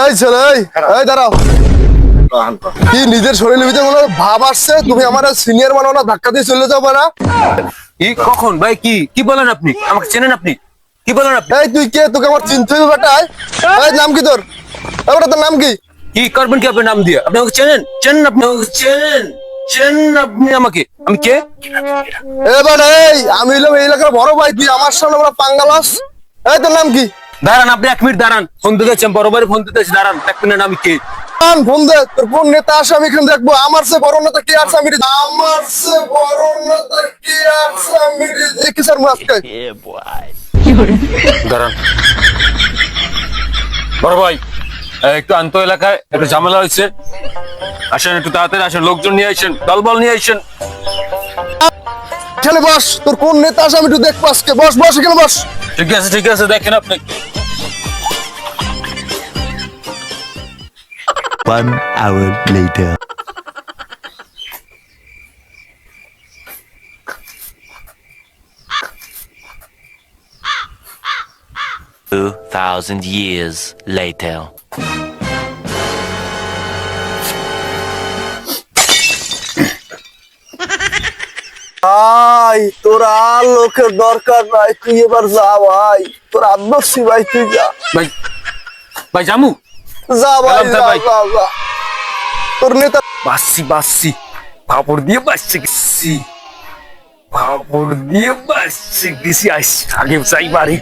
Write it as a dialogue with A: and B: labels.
A: এই ছেলে, এই দাঁড়াও। কি নিজের শরীরের ভিতরে কোনো ভাব আসছে? তুমি আমার সিনিয়র মানো না, ধাক্কা দিয়ে চলে যাও না?
B: কি কখন ভাই? কি কি বলেন আপনি? আমাকে চেনেন আপনি? কি বলেন আপনি?
A: এই তুই কে? তোকে আমার চিনতে হবে বেটা। এই নাম কি তোর? ওটা তোর নাম কি?
B: কি করবেন কি আপনার নাম দিয়ে? আপনি আমাকে চেনেন? চেনেন আপনি আমাকে? চেনেন আপনি আমাকে? আমি কে?
A: এবার এই আমি হইলাম এই এলাকার বড় ভাই, তুই আমার সামনে আমরা পাঙ্গালাস। এই তোর নাম কি?
B: দাঁড়ান, আপনি 1 মিনিট দাঁড়ান। ফোন দিতে যাচ্ছেন, বড়বারে ফোন দিতে যাচ্ছি, দাঁড়ান 1 মিনিট। আমি কে?
A: ফোন দে, তোর কোন নেতা আসে আমি এখানে দেখবো। আমার সে বড় নেতা কে আছে আমি আমার সে বড় নেতা কে আছে আমি দেখি স্যার আজকে।
B: দাঁড়ান বড় ভাই, একটু আন্ত এলাকায় একটু ঝামেলা হয়েছে, আসেন একটু তাড়াতাড়ি আসেন, লোকজন নিয়ে আসেন, দলবল নিয়ে আসেন।
A: এখানে বস, তোর কোন নেতা আসে আমি একটু দেখবো আজকে। বস বস এখানে বস।
B: ঠিক আছে দেখেন আপনি।
C: 1 hour later.
D: Thousand years later.
A: ভাই তোর আর লোকের দরকার নাই, তুই এবার যা ভাই। তোর আদর্শী ভাই, তুই যা।
B: ভাই ভাই জামু,
A: যা ভাই,
B: গেলাম
A: যা
B: ভাই।
A: যা যা। তোর নেতা
B: বাসছি পাপড় দিয়ে বাসছি পাপড় দিয়ে বাসছি দিছি, আগে চাই বাড়ি।